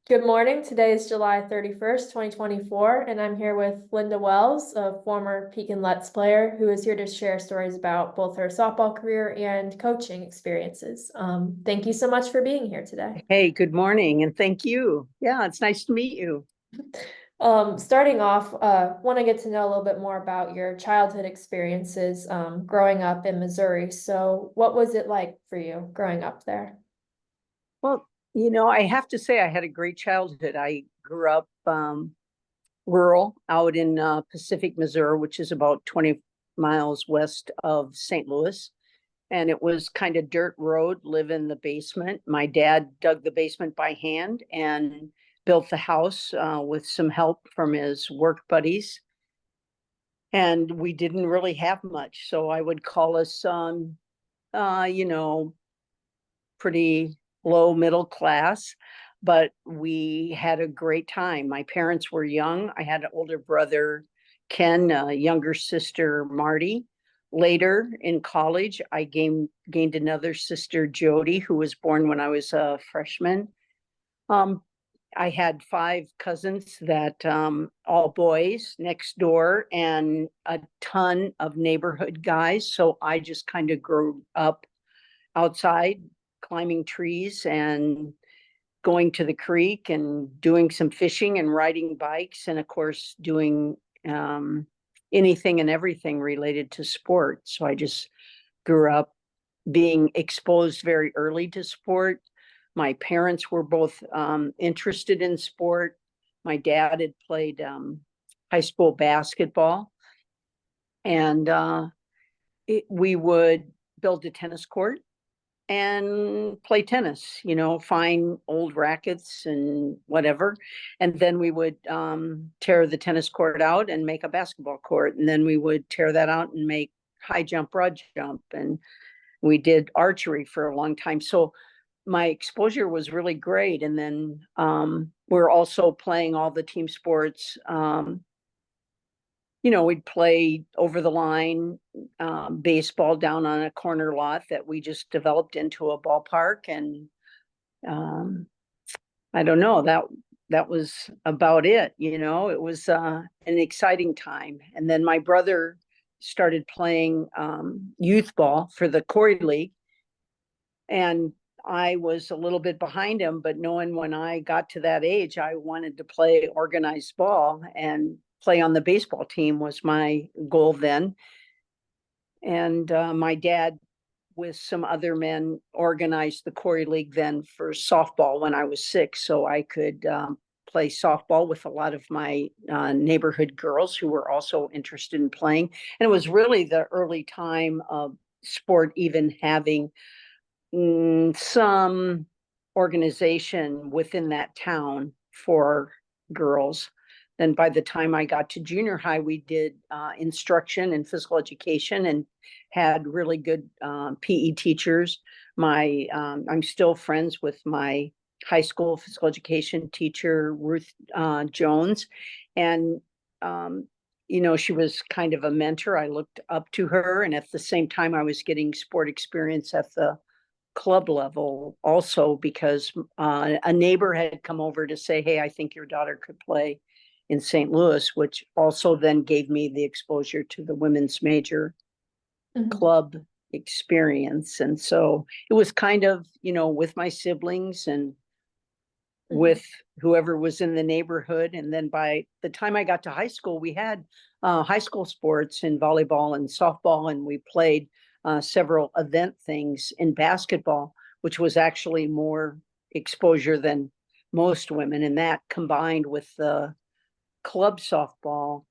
Good morning. Today is July 31st, 2024, and I'm here with Linda Wells, a former Pekin Let's player who is here to share stories about both her softball career and coaching experiences. Thank you so much for being here today. Hey, good morning, and thank you. Yeah, it's nice to meet you. Starting off, want to get to know a little bit more about your childhood experiences, growing up in Missouri. So what was it like for you growing up there? Well, I have to say I had a great childhood. I grew up rural out in Pacific, Missouri, which is about 20 miles west of St. Louis. And it was kind of dirt road, live in the basement. My dad dug the basement by hand and built the house with some help from his work buddies. And we didn't really have much. So I would call us, uh, you know, pretty low middle class, but we had a great time. My parents were young. I had an older brother, Ken, a younger sister, Marty. Later in college, I gained another sister, Jody, who was born when I was a freshman. Um, I had five cousins that all boys next door and a ton of neighborhood guys. So I just kind of grew up outside climbing trees and going to the creek and doing some fishing and riding bikes and of course doing anything and everything related to sport. So I just grew up being exposed very early to sport. My parents were both interested in sport. My dad had played high school basketball, and we would build a tennis court and play tennis, find old rackets and whatever. And then we would tear the tennis court out and make a basketball court. And then we would tear that out and make high jump, broad jump. And we did archery for a long time. So my exposure was really great. And then we're also playing all the team sports. We'd play over the line baseball down on a corner lot that we just developed into a ballpark. And um, I don't know, that was about it. It was an exciting time. And then my brother started playing youth ball for the Corey League. And I was a little bit behind him, but knowing when I got to that age, I wanted to play organized ball and play on the baseball team was my goal then. And my dad, with some other men, organized the Corey League then for softball when I was 6, so I could play softball with a lot of my neighborhood girls who were also interested in playing. And it was really the early time of sport even having some organization within that town for girls. Then by the time I got to junior high, we did instruction and physical education and had really good PE teachers. I'm still friends with my high school physical education teacher, Ruth Jones. And she was kind of a mentor. I looked up to her. And at the same time, I was getting sport experience at the club level also because a neighbor had come over to say, hey, I think your daughter could play in St. Louis, which also then gave me the exposure to the women's major club experience. And so it was kind of, with my siblings and with whoever was in the neighborhood. And then by the time I got to high school, we had high school sports in volleyball and softball, and we played several event things in basketball, which was actually more exposure than most women. And that combined with the club softball,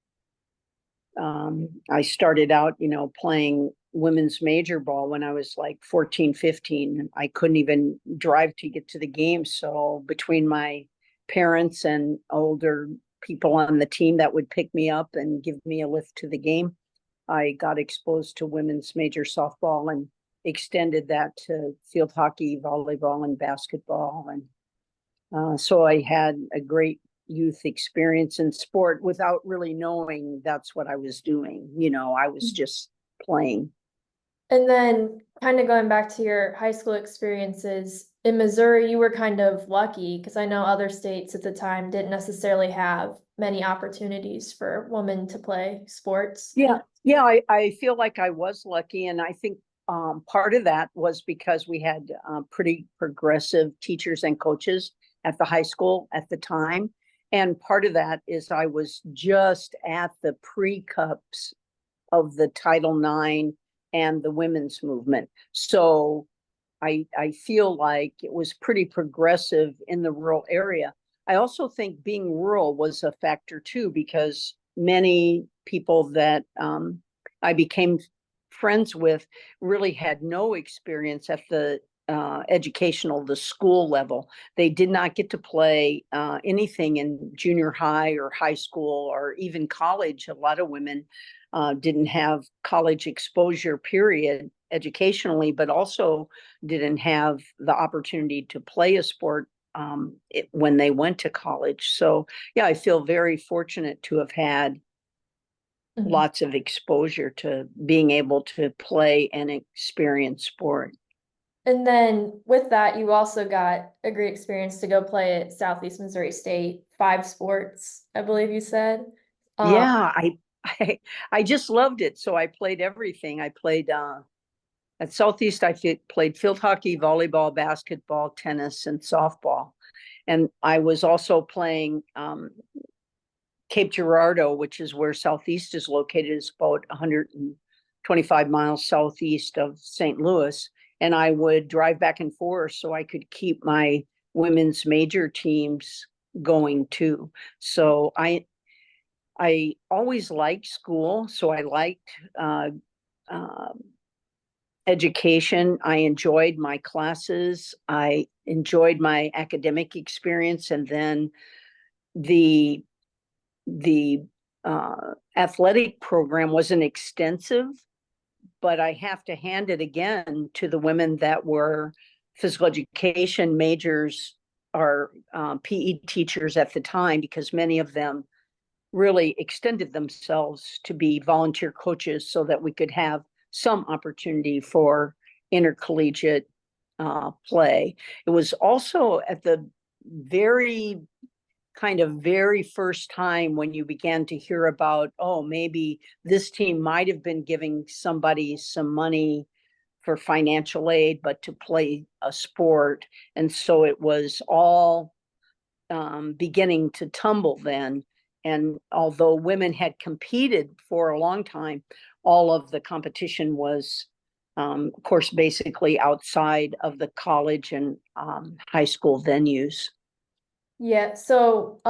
I started out, playing women's major ball when I was like 14, 15. I couldn't even drive to get to the game. So between my parents and older people on the team that would pick me up and give me a lift to the game, I got exposed to women's major softball and extended that to field hockey, volleyball, and basketball. And so I had a great youth experience in sport without really knowing that's what I was doing. I was just playing. And then kind of going back to your high school experiences, in Missouri, you were kind of lucky because I know other states at the time didn't necessarily have many opportunities for women to play sports. Yeah, I feel like I was lucky, and I think part of that was because we had pretty progressive teachers and coaches at the high school at the time. And part of that is I was just at the pre-cups of the Title IX and the women's movement. So I feel like it was pretty progressive in the rural area. I also think being rural was a factor too, because many people that I became friends with really had no experience at the the school level. They did not get to play anything in junior high or high school or even college. A lot of women didn't have college exposure, period, educationally, but also didn't have the opportunity to play a sport when they went to college. So, yeah, I feel very fortunate to have had Mhm. lots of exposure to being able to play and experience sport. And then with that, you also got a great experience to go play at Southeast Missouri State, 5 sports, I believe you said. Um, Yeah, I just loved it. So I played everything. I played at Southeast. Played field hockey, volleyball, basketball, tennis, and softball. And I was also playing Cape Girardeau, which is where Southeast is located, is about 125 miles southeast of St. Louis. And I would drive back and forth so I could keep my women's major teams going too. So I always liked school, so I liked uh, education. I enjoyed my classes. I enjoyed my academic experience, and then the the athletic program wasn't extensive, but I have to hand it again to the women that were physical education majors or PE teachers at the time, because many of them really extended themselves to be volunteer coaches so that we could have some opportunity for intercollegiate play. It was also at the very very first time when you began to hear about, oh, maybe this team might have been giving somebody some money for financial aid, but to play a sport. And so it was all beginning to tumble then. And although women had competed for a long time, all of the competition was, of course, basically outside of the college and high school venues. Yeah, so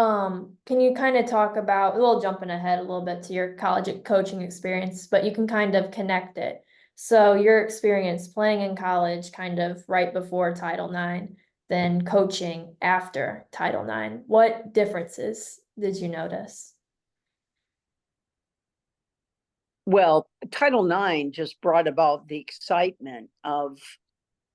can you kind of talk about a little jumping ahead a little bit to your college coaching experience, but you can kind of connect it. So your experience playing in college kind of right before Title IX, then coaching after Title IX. What differences did you notice? Well, Title IX just brought about the excitement of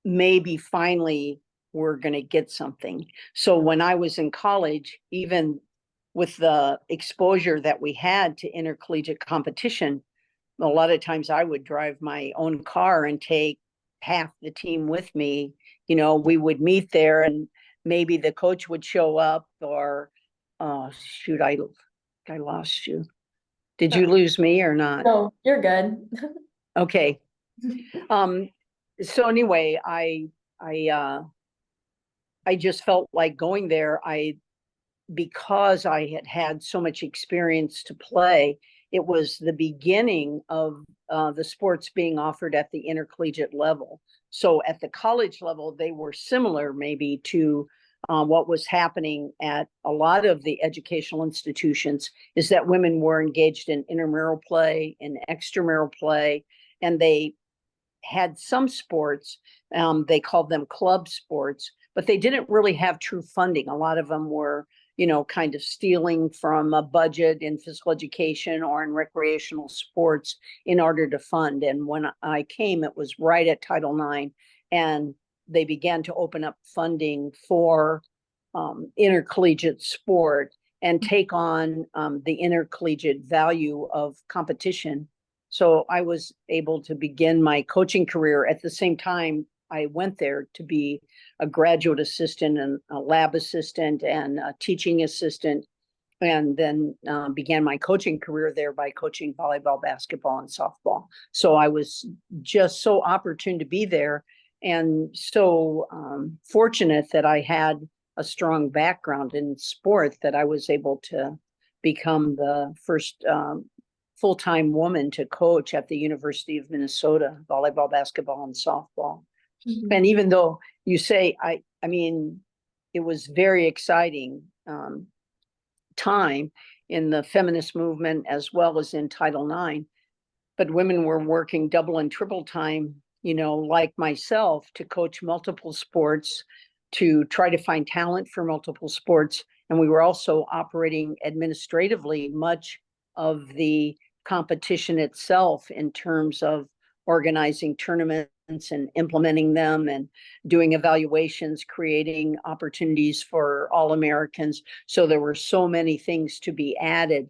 maybe finally we're going to get something. So when I was in college, even with the exposure that we had to intercollegiate competition, a lot of times I would drive my own car and take half the team with me. You know, we would meet there and maybe the coach would show up, or oh shoot, I lost you. Did you lose me or not? No, you're good. Okay. Um, so anyway, I I just felt like going there. Because I had had so much experience to play, it was the beginning of the sports being offered at the intercollegiate level. So at the college level, they were similar maybe to what was happening at a lot of the educational institutions, is that women were engaged in intramural play and extramural play, and they had some sports, they called them club sports, but they didn't really have true funding. A lot of them were, kind of stealing from a budget in physical education or in recreational sports in order to fund. And when I came, it was right at Title IX, and they began to open up funding for intercollegiate sport and take on the intercollegiate value of competition. So I was able to begin my coaching career at the same time I went there to be a graduate assistant and a lab assistant and a teaching assistant, and then began my coaching career there by coaching volleyball, basketball, and softball. So I was just so opportune to be there, and so fortunate that I had a strong background in sport, that I was able to become the first full-time woman to coach at the University of Minnesota, volleyball, basketball, and softball. And even though you say, I mean, it was very exciting time in the feminist movement as well as in Title IX, but women were working double and triple time, like myself, to coach multiple sports, to try to find talent for multiple sports. And we were also operating administratively much of the competition itself in terms of organizing tournaments and implementing them and doing evaluations, creating opportunities for all Americans. So there were so many things to be added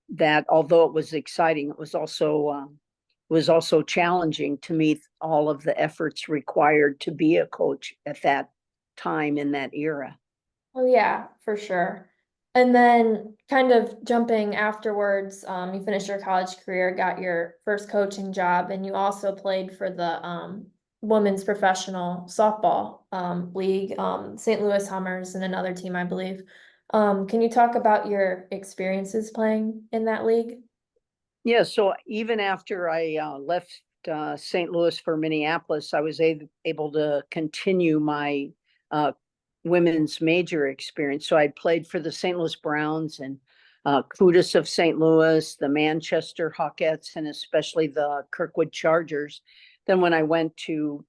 that although it was exciting, it was also challenging to meet all of the efforts required to be a coach at that time in that era. Oh yeah, for sure. And then kind of jumping afterwards, you finished your college career, got your first coaching job, and you also played for the women's professional softball league, St. Louis Hummers and another team, I believe. Can you talk about your experiences playing in that league? Yeah, so even after I left St. Louis for Minneapolis, I was able to continue my women's major experience. So I played for the St. Louis Browns and Cootis of St. Louis, the Manchester Hawkettes, and especially the Kirkwood Chargers. Then when I went to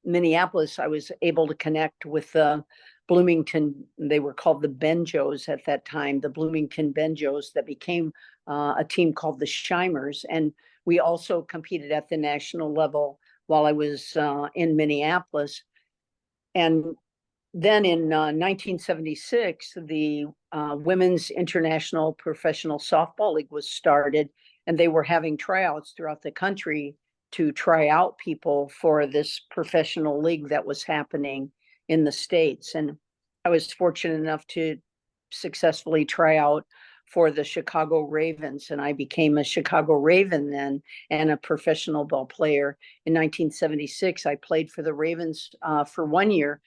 Minneapolis, I was able to connect with the Bloomington, they were called the Benjos at that time, the Bloomington Benjos, that became a team called the Shimers. And we also competed at the national level while I was in Minneapolis. And then in 1976, the Women's International Professional Softball League was started, and they were having tryouts throughout the country to try out people for this professional league that was happening in the States. And I was fortunate enough to successfully try out for the Chicago Ravens, and I became a Chicago Raven then and a professional ball player. In 1976, I played for the Ravens for 1 year.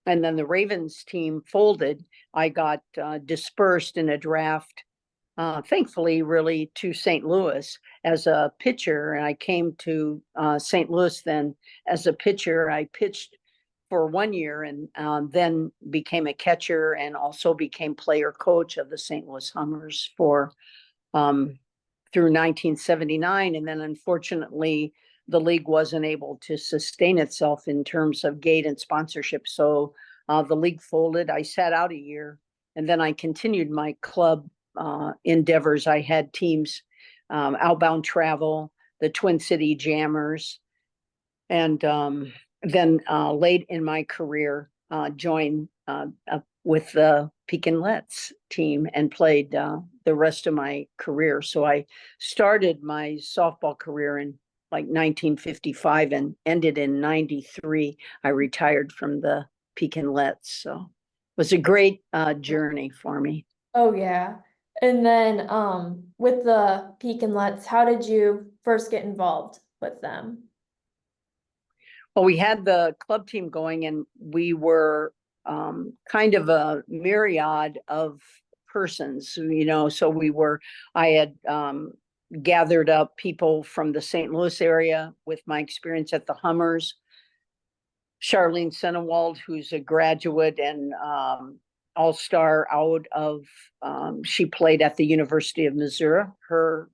And then the Ravens team folded. I got dispersed in a draft, thankfully, really, to St. Louis as a pitcher. And I came to St. Louis then as a pitcher. I pitched for 1 year and then became a catcher and also became player coach of the St. Louis Hummers for through 1979. And then unfortunately, the league wasn't able to sustain itself in terms of gate and sponsorship. So the league folded. I sat out a year, and then I continued my club endeavors. I had teams, Outbound Travel, the Twin City Jammers, and then late in my career, joined with the Pekin Let's team and played the rest of my career. So I started my softball career in like 1955 and ended in 93. I retired from the Pekin Let's. So it was a great journey for me. Oh yeah. And then with the Pekin Let's, how did you first get involved with them? Well, we had the club team going, and we were kind of a myriad of persons, so I had gathered up people from the St. Louis area with my experience at the Hummers. Charlene Sennewald, who's a graduate and all-star out of, she played at the University of Missouri. Her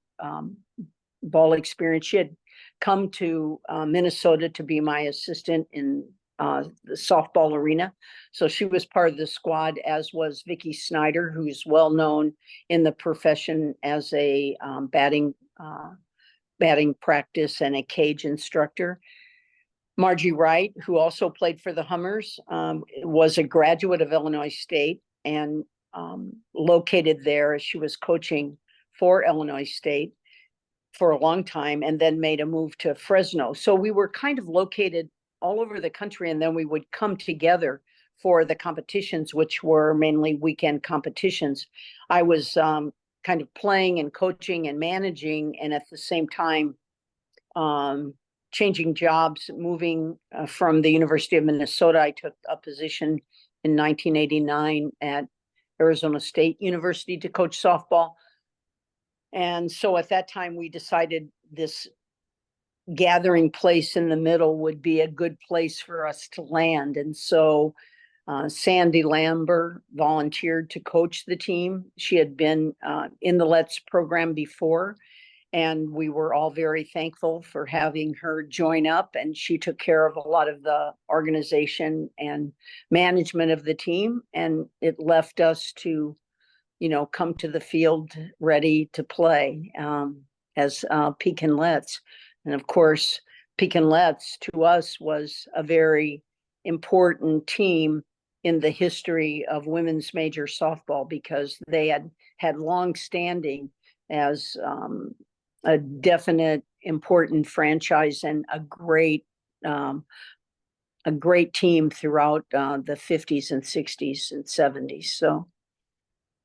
ball experience, she had come to Minnesota to be my assistant in the softball arena. So she was part of the squad, as was Vicki Snyder, who's well known in the profession as a batting practice and a cage instructor. Margie Wright, who also played for the Hummers, was a graduate of Illinois State and located there as she was coaching for Illinois State for a long time, and then made a move to Fresno. So we were kind of located all over the country, and then we would come together for the competitions, which were mainly weekend competitions. I was kind of playing and coaching and managing, and at the same time changing jobs, moving from the University of Minnesota. I took a position in 1989 at Arizona State University to coach softball. And so at that time, we decided this gathering place in the middle would be a good place for us to land. And so Sandy Lambert volunteered to coach the team. She had been in the Let's program before, and we were all very thankful for having her join up. And she took care of a lot of the organization and management of the team. And it left us to, come to the field ready to play as Pekin Let's. And of course, Pekin Let's to us was a very important team in the history of women's major softball, because they had long standing as a definite important franchise and a great team throughout the 50s and 60s and 70s. So,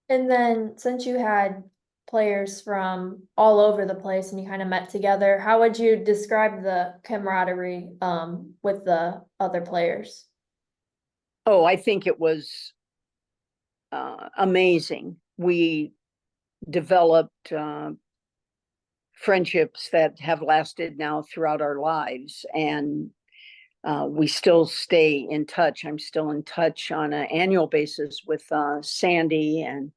And then since you had players from all over the place and you kind of met together, how would you describe the camaraderie with the other players? oh, I think it was amazing. We developed friendships that have lasted now throughout our lives, and we still stay in touch. I'm still in touch on an annual basis with Sandy, and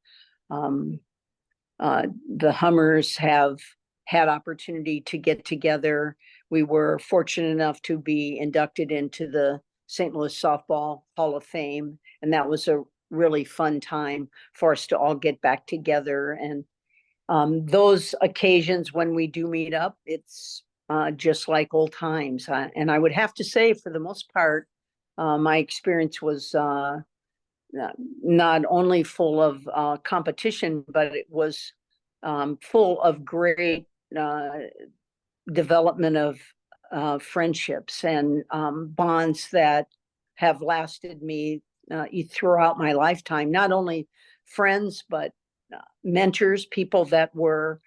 the Hummers have had opportunity to get together. We were fortunate enough to be inducted into the St. Louis Softball Hall of Fame, and that was a really fun time for us to all get back together. And those occasions when we do meet up, it's just like old times. And I would have to say, for the most part, my experience was not only full of competition, but it was full of great development of friendships and bonds that have lasted me throughout my lifetime. Not only friends, but mentors, people that were,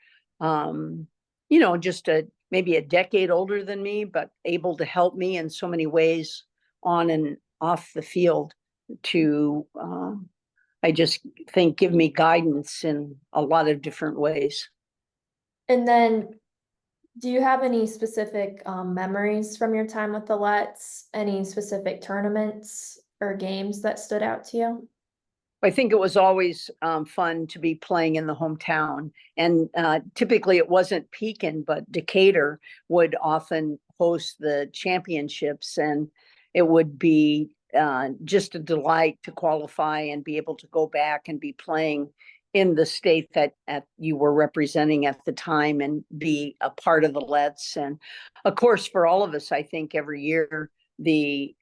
just maybe a decade older than me, but able to help me in so many ways on and off the field to, I just think, give me guidance in a lot of different ways. And then do you have any specific memories from your time with the Let's? Any specific tournaments or games that stood out to you? I think it was always fun to be playing in the hometown. And typically it wasn't Pekin, but Decatur would often host the championships. And it would be just a delight to qualify and be able to go back and be playing in the state that you were representing at the time and be a part of the Let's. And of course, for all of us, I think every year the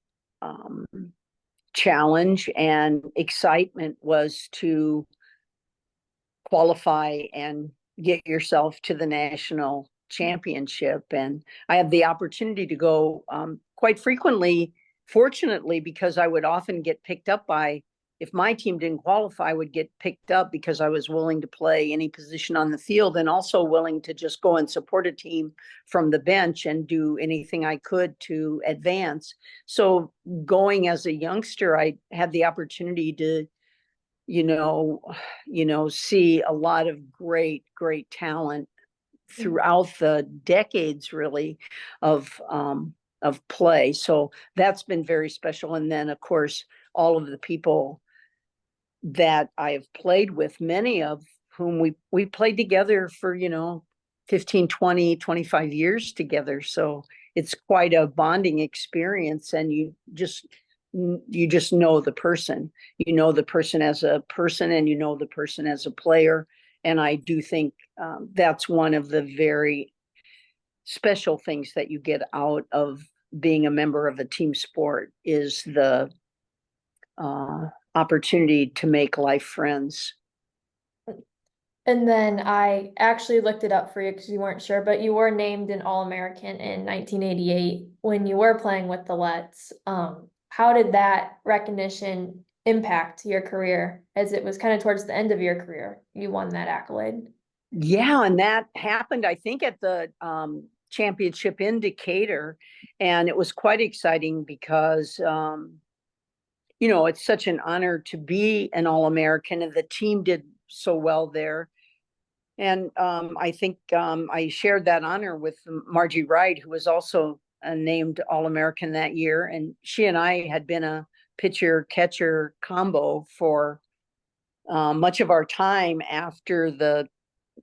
challenge and excitement was to qualify and get yourself to the national championship. And I had the opportunity to go quite frequently, fortunately, because I would often get picked up by, if my team didn't qualify, I would get picked up because I was willing to play any position on the field, and also willing to just go and support a team from the bench and do anything I could to advance. So going as a youngster, I had the opportunity to, see a lot of great talent throughout the decades, really, of play. So that's been very special. And then, of course, all of the people that I have played with, many of whom we played together for, 15, 20, 25 years together. So it's quite a bonding experience. And you just know the person. You know the person as a person, and you know the person as a player. And I do think that's one of the very special things that you get out of being a member of a team sport, is the opportunity to make life friends. And then I actually looked it up for you because you weren't sure, but you were named an All-American in 1988 when you were playing with the Lets. How did that recognition impact your career as it was kind of towards the end of your career? You won that accolade. Yeah, and that happened, I think, at the championship in Decatur, and it was quite exciting because it's such an honor to be an All-American, and the team did so well there. And I think I shared that honor with Margie Wright, who was also named All-American that year, and she and I had been a pitcher-catcher combo for much of our time after the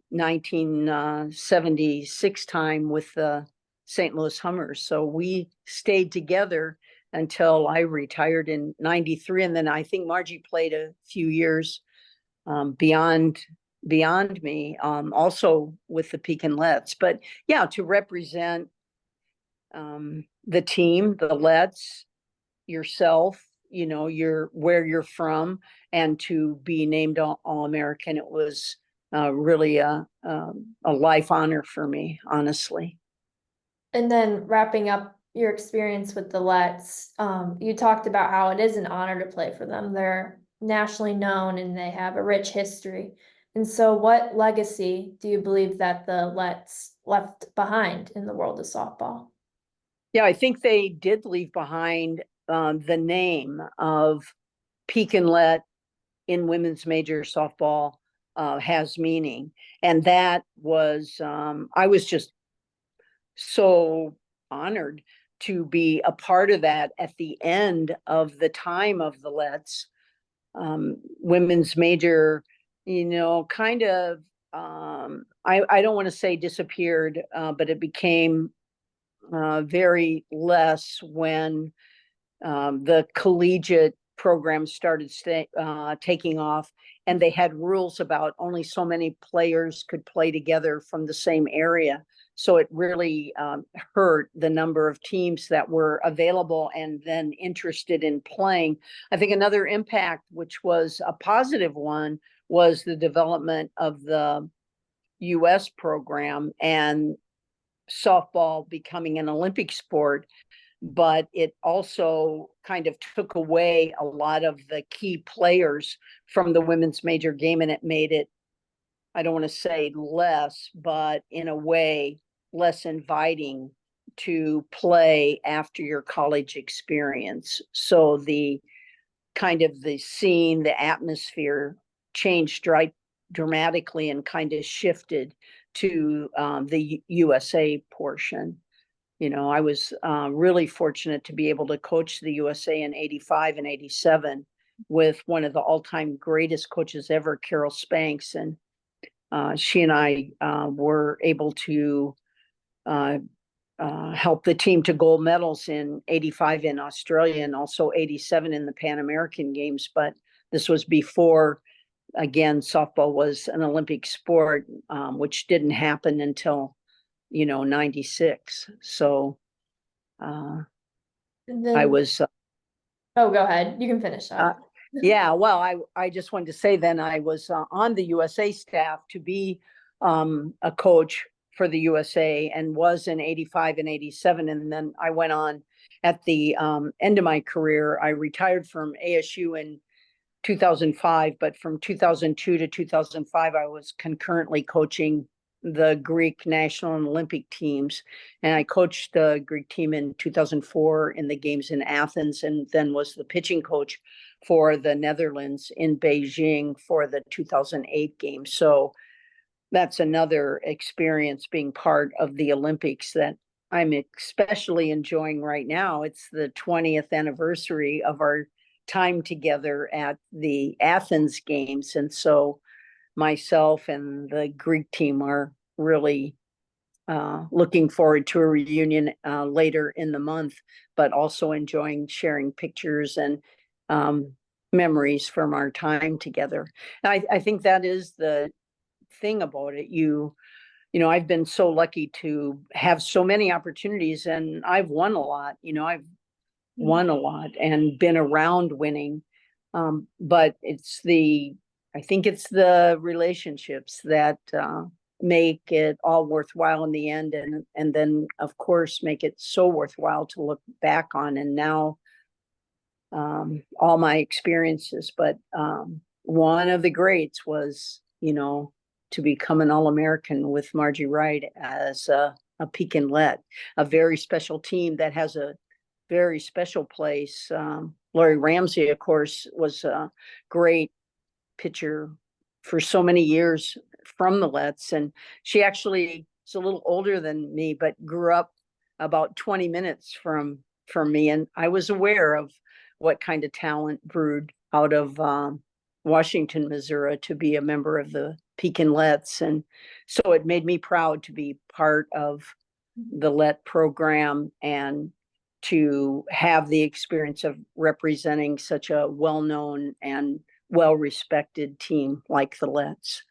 1976 time with the St. Louis Hummers. So we stayed together until I retired in 93. And then I think Margie played a few years beyond me, also with the Pekin Lets. But yeah, to represent the team, the Lets, yourself, where you're from, and to be named All-American, it was really a life honor for me, honestly. And then wrapping up your experience with the Lets, you talked about how it is an honor to play for them. They're nationally known and they have a rich history. And so what legacy do you believe that the Lets left behind in the world of softball? Yeah, I think they did leave behind the name of Pekin Let in women's major softball has meaning. And that was, I was just so honored to be a part of that at the end of the time of the Lets. Women's major, kind of, I don't want to say disappeared, but it became very less when the collegiate program started taking off, and they had rules about only so many players could play together from the same area. So it really hurt the number of teams that were available and then interested in playing. I think another impact, which was a positive one, was the development of the US program and softball becoming an Olympic sport. But it also kind of took away a lot of the key players from the women's major game, and it made it, I don't want to say less, but in a way, less inviting to play after your college experience. So the kind of the scene, the atmosphere changed dramatically and kind of shifted to the USA portion. I was really fortunate to be able to coach the USA in 85 and 87 with one of the all-time greatest coaches ever, Carol Spanks. And she and I were able to help the team to gold medals in 85 in Australia and also 87 in the Pan American Games. But this was before, again, softball was an Olympic sport, which didn't happen until 96. So And I then, was, oh, go ahead. You can finish up. yeah, well, I just wanted to say then I was on the USA staff to be a coach for the USA, and was in 85 and 87. And then I went on at the end of my career. I retired from ASU in 2005, but from 2002 to 2005, I was concurrently coaching the Greek national and Olympic teams. And I coached the Greek team in 2004 in the games in Athens, and then was the pitching coach for the Netherlands in Beijing for the 2008 games. So that's another experience, being part of the Olympics, that I'm especially enjoying right now. It's the 20th anniversary of our time together at the Athens games. And so myself and the Greek team are really looking forward to a reunion later in the month, but also enjoying sharing pictures and memories from our time together. And I think that is the thing about it. I've been so lucky to have so many opportunities, and I've won a lot. I've won a lot and been around winning. But it's the I think it's the relationships that make it all worthwhile in the end, and then of course make it so worthwhile to look back on. And now all my experiences, but one of the greats was, to become an All-American with Margie Wright as a Pekin-Let, a very special team that has a very special place. Lori Ramsey, of course, was a great pitcher for so many years from the Lets, and she actually is a little older than me, but grew up about 20 minutes from me, and I was aware of what kind of talent brewed out of Washington, Missouri, to be a member of the Pekin-Lets. And so it made me proud to be part of the Let program and to have the experience of representing such a well-known and well-respected team like the Lets.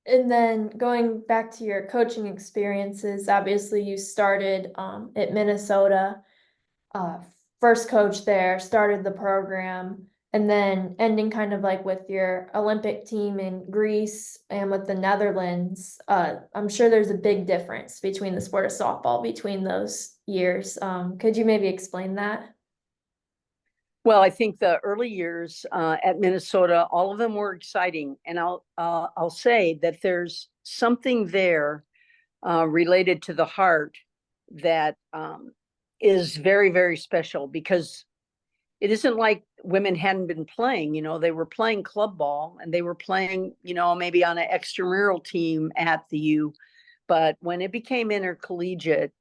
And then going back to your coaching experiences, obviously you started at Minnesota, first coach there, started the program, and then ending kind of like with your Olympic team in Greece and with the Netherlands. I'm sure there's a big difference between the sport of softball between those years. Could you maybe explain that? Well, I think the early years at Minnesota, all of them were exciting, and I'll say that there's something there related to the heart that is very, very special, because it isn't like women hadn't been playing. They were playing club ball, and they were playing, maybe on an extramural team at the U. But when it became intercollegiate,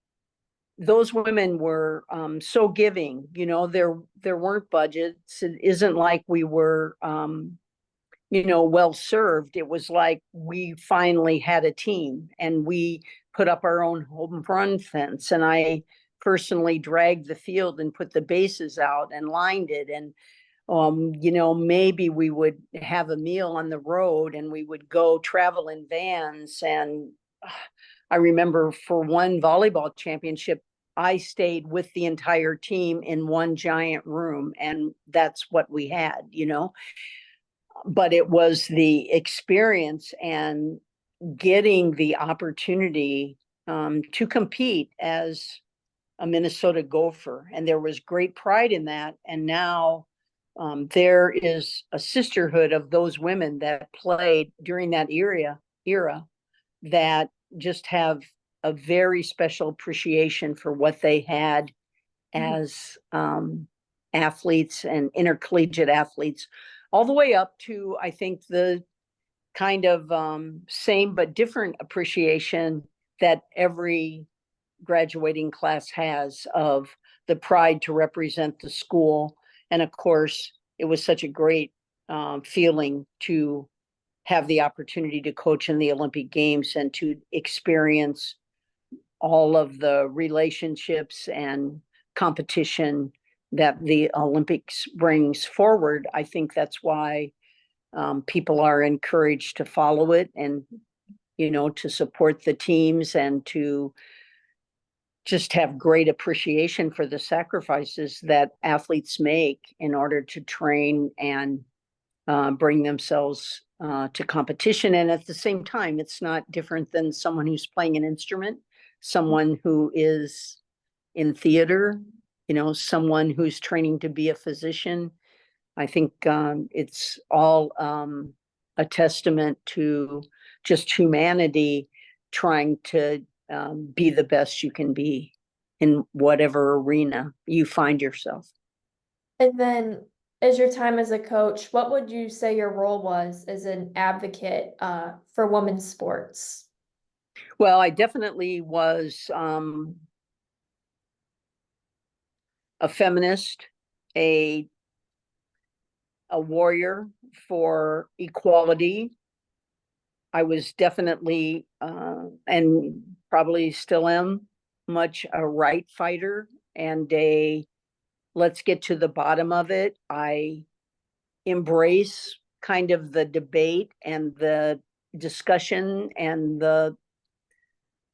those women were so giving. There weren't budgets. It isn't like we were well served. It was like we finally had a team, and we put up our own home run fence, and I personally dragged the field and put the bases out and lined it. And maybe we would have a meal on the road, and we would go travel in vans. And I remember for one volleyball championship, I stayed with the entire team in one giant room, and that's what we had. But it was the experience and getting the opportunity to compete as a Minnesota Gopher, and there was great pride in that. And now there is a sisterhood of those women that played during that era that just have a very special appreciation for what they had as athletes and intercollegiate athletes, all the way up to, I think, the kind of same but different appreciation that every graduating class has of the pride to represent the school. And of course, it was such a great feeling to have the opportunity to coach in the Olympic Games and to experience all of the relationships and competition that the Olympics brings forward. I think that's why people are encouraged to follow it, and to support the teams, and to just have great appreciation for the sacrifices that athletes make in order to train and bring themselves to competition. And at the same time, it's not different than someone who's playing an instrument, someone who is in theater, someone who's training to be a physician. I think it's all a testament to just humanity trying to be the best you can be in whatever arena you find yourself. And then, as your time as a coach, what would you say your role was as an advocate for women's sports? Well, I definitely was a feminist, a warrior for equality. I was definitely, and probably still am, much a right fighter and a let's get to the bottom of it. I embrace kind of the debate and the discussion and the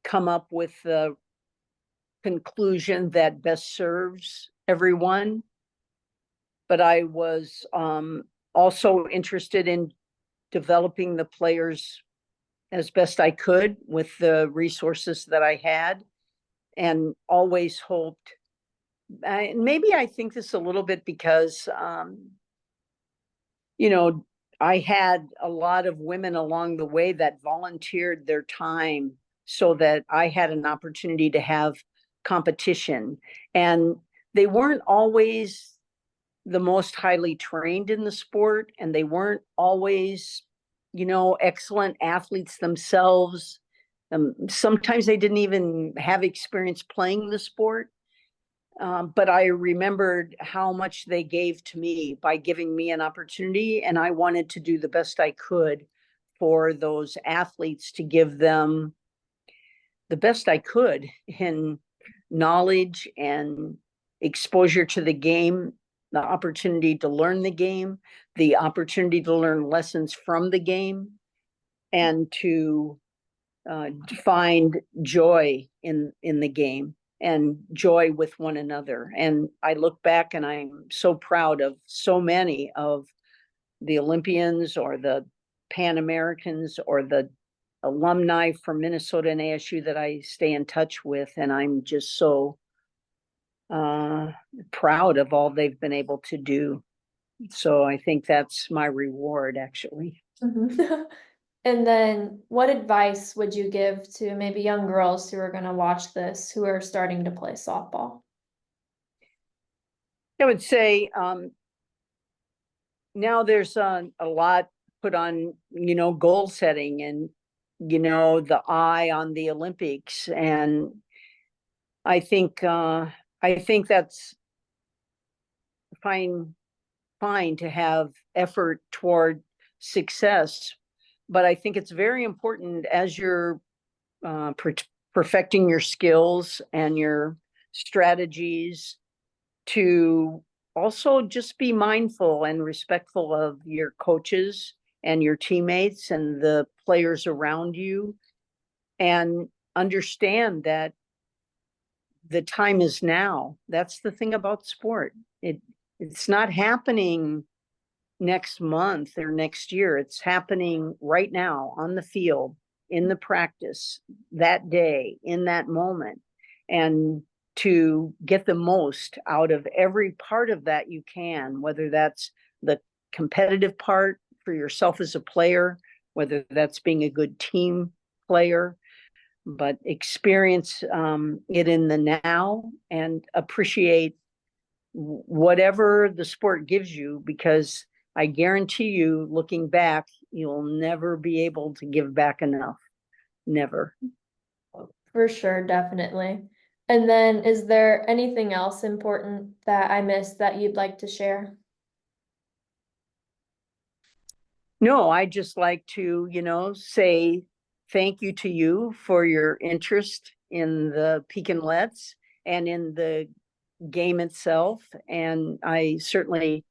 come up with the conclusion that best serves everyone. But I was also interested in developing the players as best I could with the resources that I had, and always hoped. Maybe I think this a little bit because, you know, I had a lot of women along the way that volunteered their time so that I had an opportunity to have competition. And they weren't always the most highly trained in the sport, and they weren't always, excellent athletes themselves. Sometimes they didn't even have experience playing the sport. But I remembered how much they gave to me by giving me an opportunity, and I wanted to do the best I could for those athletes, to give them the best I could in knowledge and exposure to the game, the opportunity to learn the game, the opportunity to learn lessons from the game, and to find joy in the game and joy with one another. And I look back and I'm so proud of so many of the Olympians or the Pan Americans or the alumni from Minnesota and ASU that I stay in touch with. And I'm just so proud of all they've been able to do. So I think that's my reward, actually. Mhm. And then what advice would you give to maybe young girls who are going to watch this, who are starting to play softball? I would say now there's a lot put on, goal setting and, the eye on the Olympics. And I think that's fine to have effort toward success. But I think it's very important as you're perfecting your skills and your strategies to also just be mindful and respectful of your coaches and your teammates and the players around you, and understand that the time is now. That's the thing about sport. It's not happening next month or next year. It's happening right now on the field, in the practice, that day, in that moment. And to get the most out of every part of that you can, whether that's the competitive part for yourself as a player, whether that's being a good team player, but experience it in the now and appreciate whatever the sport gives you, because I guarantee you, looking back, you'll never be able to give back enough. Never. For sure, definitely. And then is there anything else important that I missed that you'd like to share? No, I just like to, say thank you to you for your interest in the Pekinlets and in the game itself. And I certainly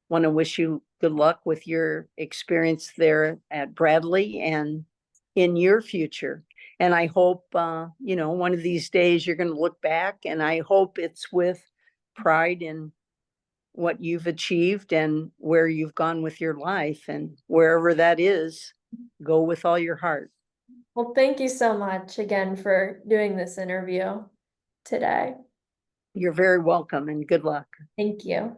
want to wish you good luck with your experience there at Bradley and in your future. And I hope, one of these days you're going to look back, and I hope it's with pride in what you've achieved and where you've gone with your life, and wherever that is, go with all your heart. Well, thank you so much again for doing this interview today. You're very welcome, and good luck. Thank you.